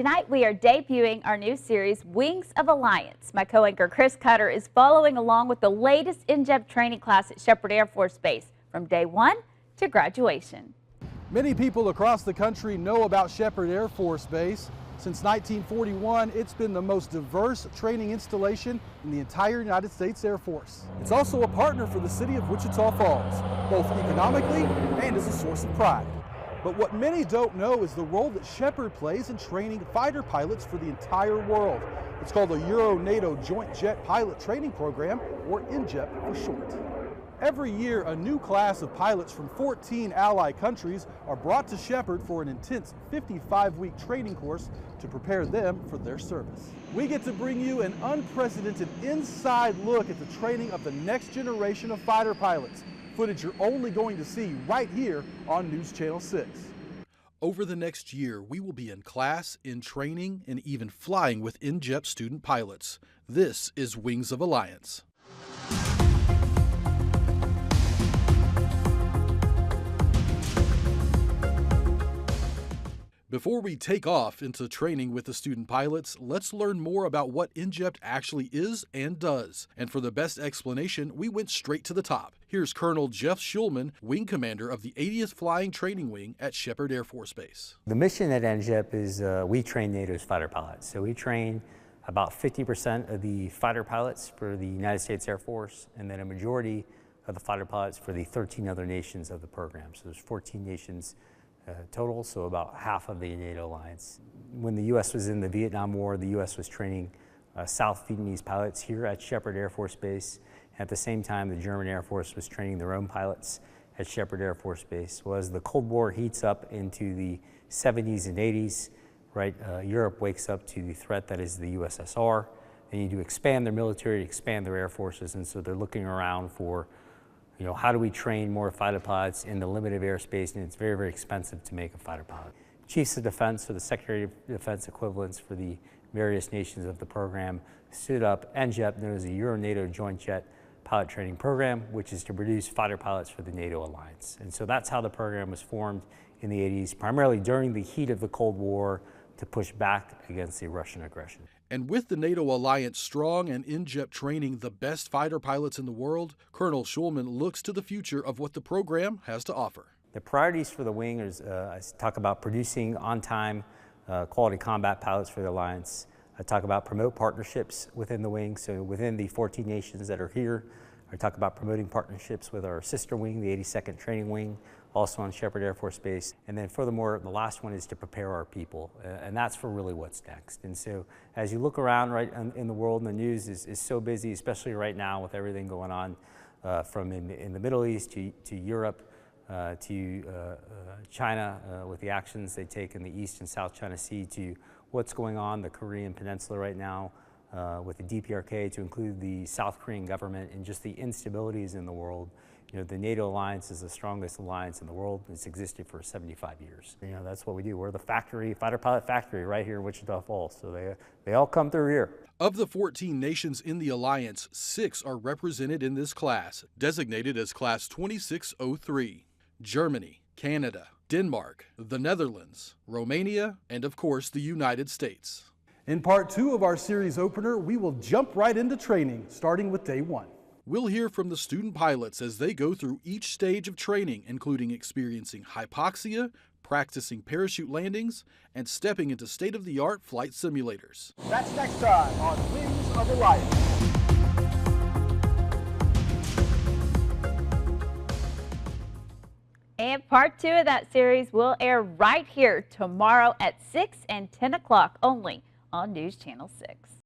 tonight we are debuting our new series, Wings of Alliance. My co-anchor Chris Cutter is following along with the latest ENJJPT training class at Sheppard Air Force Base from day one to graduation. Many people across the country know about Sheppard Air Force Base. Since 1941, it's been the most diverse training installation in the entire United States Air Force. It's also a partner for the City of Wichita Falls, both economically and as a source of pride. But what many don't know is the role that Sheppard plays in training fighter pilots for the entire world. It's called the Euro-NATO Joint Jet Pilot Training Program, or ENJJPT for short. Every year, a new class of pilots from 14 allied countries are brought to Sheppard for an intense 55-week training course to prepare them for their service. We get to bring you an unprecedented inside look at the training of the next generation of fighter pilots. Footage you're only going to see right here on News Channel 6. Over the next year, we will be in class, in training, and even flying with ENJJPT student pilots. This is Wings of Alliance. Before we take off into training with the student pilots, let's learn more about what ENJJPT actually is and does. And for the best explanation, we went straight to the top. Here's Colonel Jeff Schulman, Wing Commander of the 80th Flying Training Wing at Sheppard Air Force Base. The mission at ENJJPT is we train NATO's fighter pilots. So we train about 50% of the fighter pilots for the United States Air Force, and then a majority of the fighter pilots for the 13 other nations of the program. So there's 14 nations total, so about half of the NATO alliance. When the U.S. was in the Vietnam War, the U.S. was training South Vietnamese pilots here at Sheppard Air Force Base. At the same time, the German Air Force was training their own pilots at Sheppard Air Force Base. Well, as the Cold War heats up into the 70s and 80s, right, Europe wakes up to the threat that is the USSR. They need to expand their military, expand their air forces, and so they're looking around for, you know, how do we train more fighter pilots in the limited airspace, and it's very, very expensive to make a fighter pilot. Chiefs of Defense, or the Secretary of Defense equivalents for the various nations of the program, stood up ENJJPT, known as the Euro-NATO Joint Jet Pilot Training Program, which is to produce fighter pilots for the NATO alliance. And so that's how the program was formed in the 80s, primarily during the heat of the Cold War, to push back against the Russian aggression. And with the NATO alliance strong and ENJJPT training the best fighter pilots in the world, Colonel Schulman looks to the future of what the program has to offer. The priorities for the wing is, I talk about producing on-time, quality combat pilots for the alliance. I talk about promote partnerships within the wing, so within the 14 nations that are here. I talk about promoting partnerships with our sister wing, the 82nd Training Wing, also on Sheppard Air Force Base. And then furthermore, the last one is to prepare our people, and that's for really what's next. And so as you look around right in the world, and the news is so busy, especially right now with everything going on from in the Middle East to Europe, to China with the actions they take in the East and South China Sea, to what's going on the Korean Peninsula right now with the DPRK, to include the South Korean government, and just the instabilities in the world. You know, the NATO alliance is the strongest alliance in the world. It's existed for 75 years. You know, that's what we do. We're the factory, fighter pilot factory right here in Wichita Falls. So they all come through here. Of the 14 nations in the alliance, 6 are represented in this class, designated as Class 2603. Germany, Canada, Denmark, the Netherlands, Romania, and of course the United States. In part 2 of our series opener, we will jump right into training, starting with day 1. We'll hear from the student pilots as they go through each stage of training, including experiencing hypoxia, practicing parachute landings, and stepping into state-of-the-art flight simulators. That's next time on Wings of Alliance. And part 2 of that series will air right here tomorrow at 6 and 10 o'clock only on News Channel 6.